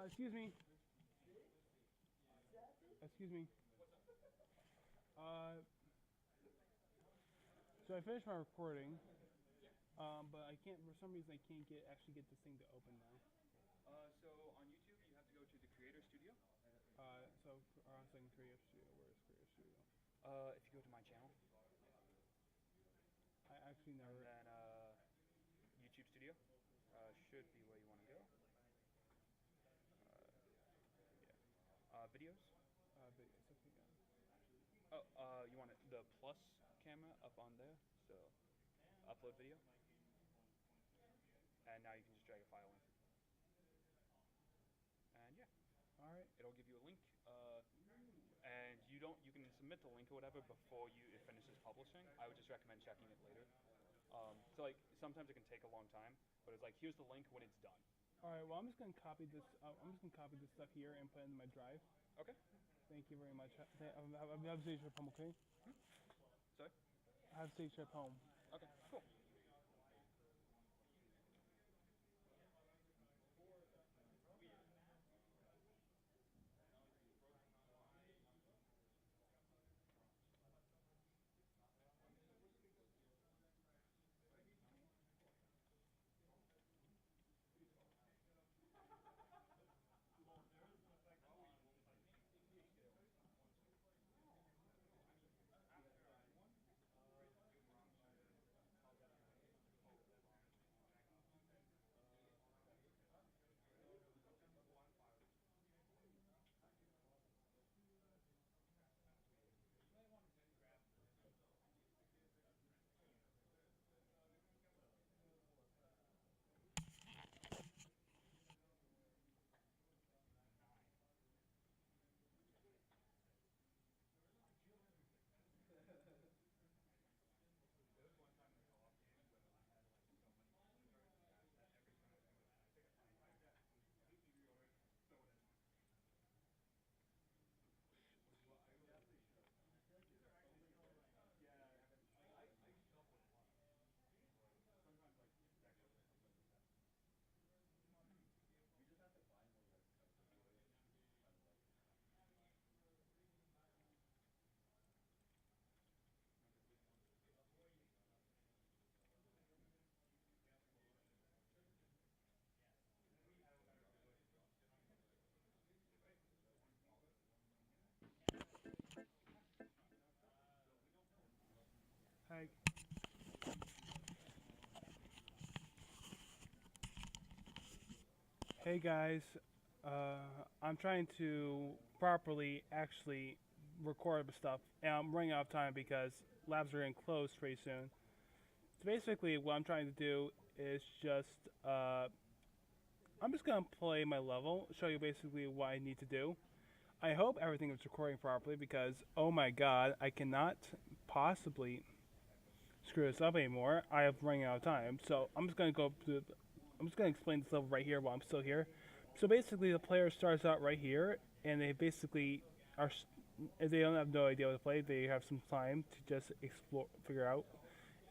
Excuse me. Excuse me. Uh, so I finished my recording, but I can't. For some reason, I can't actually get this thing to open now. So on YouTube, you have to go to the Creator Studio. Second Creative Studio. Where is Creative Studio? If you go to my channel, I actually never. and then YouTube Studio should be where you want to go. Videos. Videos. Okay, got it. Oh, you want the plus camera up on there, so upload video, and now you can just drag a file in. And yeah, All right. it'll give you a link, and you can submit the link or whatever before it finishes publishing. I would just recommend checking it later. So like sometimes it can take a long time, but it's like here's the link when it's done. All right. Well, I'm just gonna copy this. I'm just gonna copy this stuff here and put it in my drive. Okay. Thank you very much. Have a safe trip home, okay? Sorry. Have a safe trip home. Okay. Cool. Hi. Hey guys. I'm trying to properly actually record the stuff, and I'm running out of time because labs are getting closed pretty soon. So basically, what I'm trying to do is just I'm just gonna play my level, show you basically what I need to do. I hope everything is recording properly because oh my god, I cannot possibly screw this up anymore. I am running out of time, so I'm just gonna go through. I'm just gonna explain this level right here while I'm still here. So basically, the player starts out right here, and they basically are. If they don't have no idea what to play, they have some time to just explore, figure out.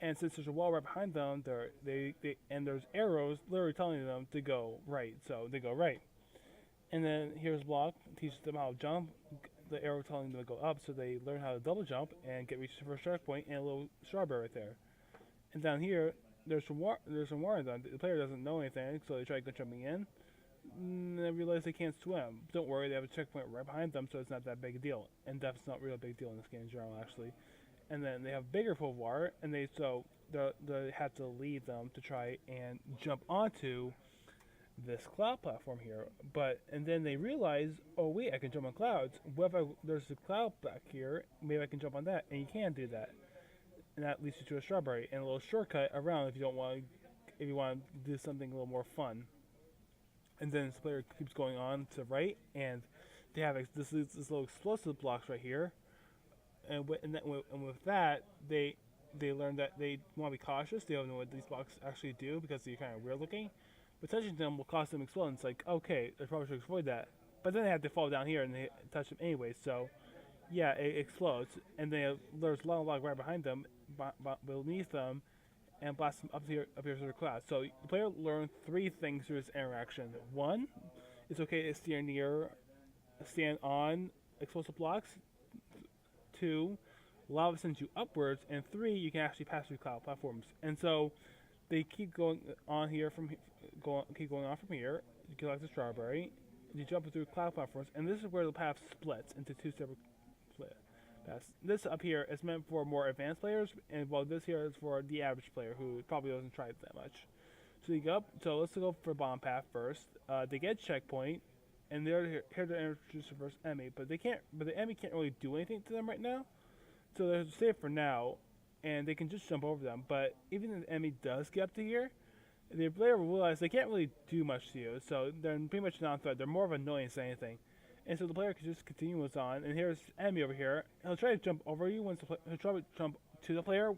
And since there's a wall right behind them, and there's arrows literally telling them to go right, so they go right. And then here's Block teaches them how to jump. The arrow telling them to go up, so they learn how to double jump and get reached the first strike point, and a little strawberry right there. And down here, there's some water done. The player doesn't know anything, so they try to go jumping in. And they realize they can't swim. Don't worry, they have a checkpoint right behind them, so it's not that big a deal. And that's not really a big deal in this game in general, actually. And then they have bigger pool of water, and they have to lead them to try and jump onto this cloud platform here. And then they realize, oh wait, I can jump on clouds. What if there's a cloud back here? Maybe I can jump on that, and you can do that. And that leads you to a strawberry and a little shortcut around if you want to do something a little more fun. And then this player keeps going on to the right, and they have this little explosive blocks right here. And with that, they learn that they want to be cautious. They don't know what these blocks actually do because they're kind of weird looking. But touching them will cause them to explode. And it's like, okay, they probably should avoid that. But then they have to fall down here and they touch them anyway. So, yeah, it explodes. And then there's a log right behind them, beneath them, and blasts them up here to the cloud. So the player learned 3 things through this interaction. 1 it's okay to stand on explosive blocks. 2, lava sends you upwards, and 3, you can actually pass through cloud platforms. And so they keep going on here keep going on from here. You collect the strawberry, you jump through cloud platforms, and this is where the path splits into 2 separate paths. This up here is meant for more advanced players, and while this here is for the average player who probably doesn't try it that much. So you go up. So let's go for bomb path first. They get checkpoint, and they're here to introduce the first enemy, but they can't. But the enemy can't really do anything to them right now. So they're safe for now, and they can just jump over them. But even if the enemy does get up to here, the player will realize they can't really do much to you. So they're pretty much non-threat. They're more of an annoyance than anything. And so the player can just continue what's on. And here's the enemy over here. He'll try to jump over you he'll try to jump to the player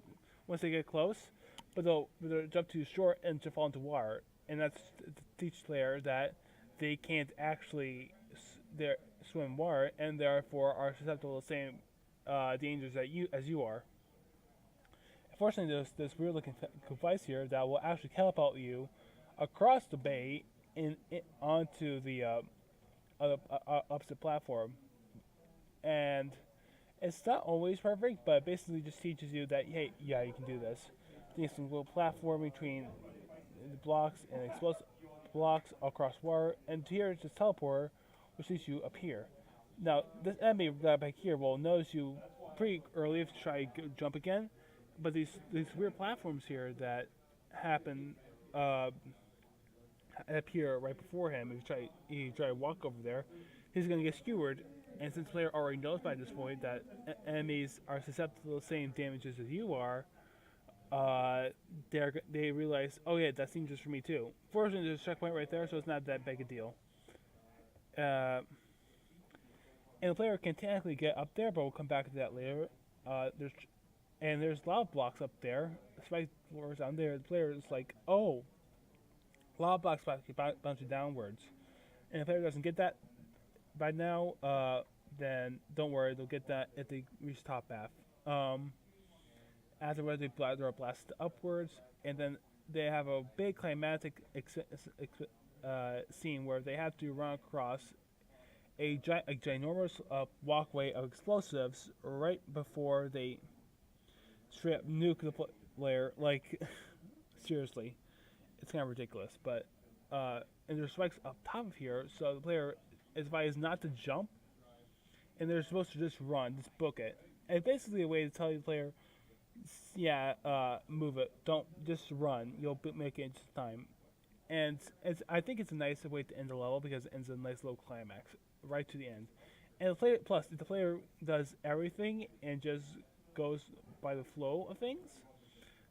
once they get close, but they'll jump too short and to fall into water. And that's to teach the player that they can't actually swim water, and therefore are susceptible to the same dangers as you are. Fortunately, there's this weird looking device here that will actually catapult you across the bay onto the opposite platform. And it's not always perfect, but it basically just teaches you that, hey, yeah, you can do this. There's some little platform between the blocks and explosive blocks across water, and here is this teleporter, which leads you up here. Now, this enemy back here will notice you pretty early if you try to jump again, but these weird platforms here that happen up here right before him, if you try to walk over there, he's going to get skewered. And since the player already knows by this point that enemies are susceptible to the same damages as you are, they realize, oh yeah, that's dangerous for me too. Fortunately, there's a checkpoint right there, so it's not that big a deal. And the player can technically get up there, but we'll come back to that later. There's lava blocks up there, spike floors down there. The player is like, oh, lava blocks bounce you downwards. And if the player doesn't get that by now, then don't worry, they'll get that if they reach top path. Afterwards, they're blasted upwards, and then they have a big climatic scene where they have to run across a ginormous walkway of explosives right before they straight up nuke the player. Like, seriously, it's kind of ridiculous. But and there's spikes up top of here, so the player is advised not to jump, and they're supposed to just run, just book it. And it's basically a way to tell the player, yeah, move it, don't just run. You'll make it in just time. And I think it's a nice way to end the level because it ends in a nice little climax right to the end. And plus, if the player does everything and just goes by the flow of things,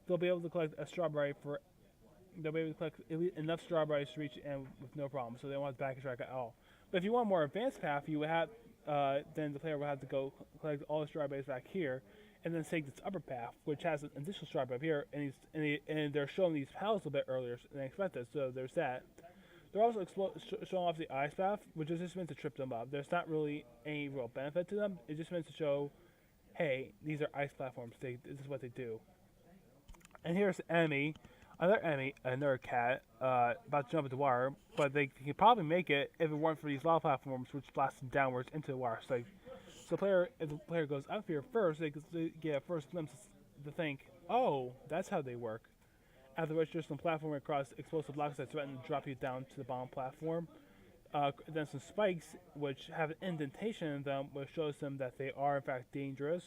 they'll be able to collect a strawberry for. They'll be able to collect enough strawberries to reach the end with no problem. So they don't want to backtrack at all. But if you want a more advanced path, you would have then the player will have to go collect all the strawberries back here, and then take this upper path, which has an additional strawberry up here, and they're showing these paths a bit earlier than expected. So there's that. They're also showing off the ice path, which is just meant to trip them up. There's not really any real benefit to them. It's just meant to show, hey, these are ice platforms. This is what they do. And here's the enemy. Another cat, about to jump into the water, but they can probably make it if it weren't for these lava platforms, which blast them downwards into the water. So if the player goes up here first, they get a first glimpse to think, oh, that's how they work. Afterwards, there's some platform across explosive blocks that threaten to drop you down to the bottom platform. Then some spikes, which have an indentation in them, which shows them that they are in fact dangerous.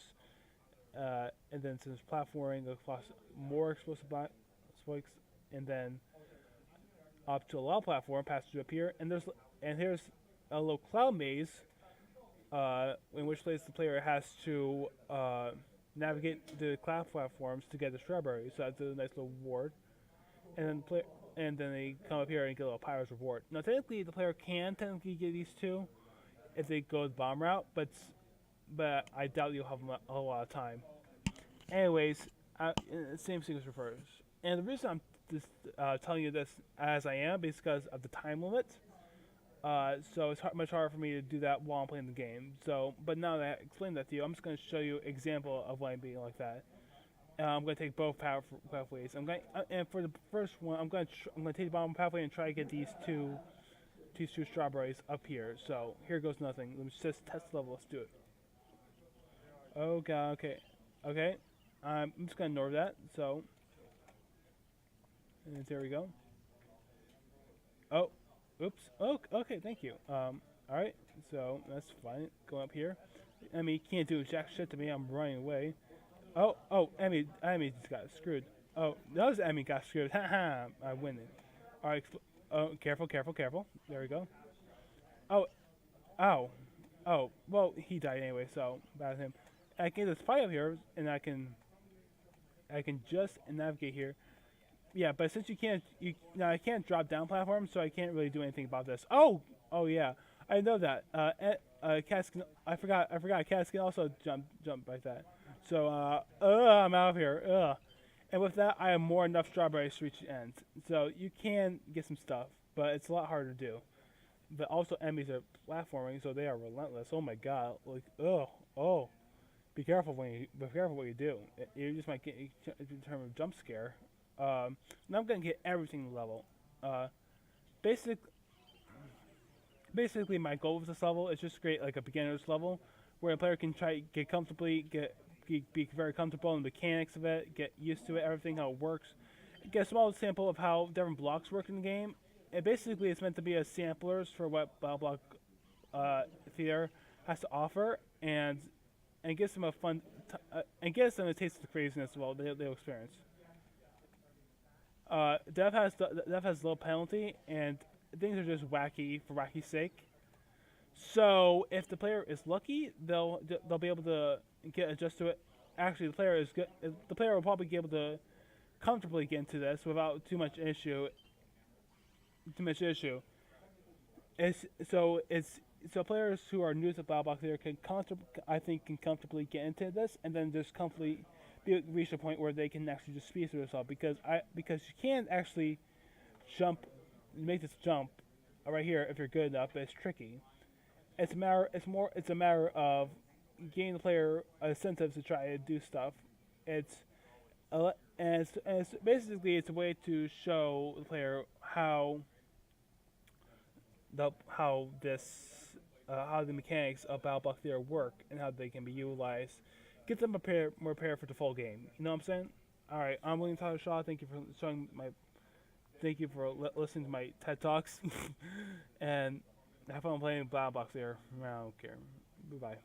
And then some platforming across more explosive spikes, and then up to a lava platform, passes you up here, and here's a little cloud maze, in which place the player has to navigate the cloud platforms to get the strawberries. So that's a nice little reward, and then they come up here and get a little pirate's reward. Now, technically, the player can technically get these two if they go the bomb route, but I doubt you'll have a lot of time. Anyways, same thing as refers. And the reason I'm just telling you this as I am is because of the time limit. So it's much harder for me to do that while I'm playing the game. So, but now that I explained that to you, I'm just going to show you an example of why I'm being like that. I'm going to take both pathways. And for the first one, I'm going to take the bottom pathway and try to get these two these two strawberries up here. So here goes nothing. Let me just test level. Let's do it. Oh god. Okay. Okay. I'm just gonna ignore that. So. And there we go. Oh. Oops. Oh. Okay. Thank you. All right. So that's fine. Go up here. Emmy can't do jack shit to me. I'm running away. Oh. Oh. Emmy just got screwed. Oh. That was Emmy got screwed. Haha. I win it. All right. Oh. Careful. Careful. Careful. There we go. Oh. Ow. Oh. Well, he died anyway. So bad him. I can just fight up here, and I can just navigate here. Yeah, but since I can't drop down platforms, so I can't really do anything about this. Oh, yeah, I know that. Cats can. I forgot. Cats can also jump like that. So, I'm out of here. And with that, I have more enough strawberries to reach the end. So you can get some stuff, but it's a lot harder to do. But also, enemies are platforming, so they are relentless. Oh my god! Like, oh. Be careful what you do. You just might get in terms of jump scare. Now I'm gonna get everything level. Basically, my goal with this level is just to create like a beginner's level where a player can try to get comfortably, be very comfortable in the mechanics of it, get used to it, everything how it works, get a small sample of how different blocks work in the game. And basically, it's meant to be a samplers for what BattleBlok Theater has to offer, and gives them a fun, and gives them a taste of the craziness as well they'll experience. Dev has low penalty, and things are just wacky for wacky's sake. So if the player is lucky, they'll be able to get adjust to it. Actually, the player is good. The player will probably be able to comfortably get into this without too much issue. So players who are new to BattleBlok there can comfortably get into this, and then just comfortably reach a point where they can actually just speed through this all because you can actually make this jump right here if you're good enough, but it's tricky. It's a matter of getting the player incentives to try to do stuff. It's basically it's a way to show the player how the mechanics of BattleBlok Theater work and how they can be utilized. Get them prepared for the full game. You know what I'm saying? All right, I'm William Tyler Shaw. Thank you for listening to my TED Talks, and have fun playing BattleBlok Theater. I don't care. Goodbye.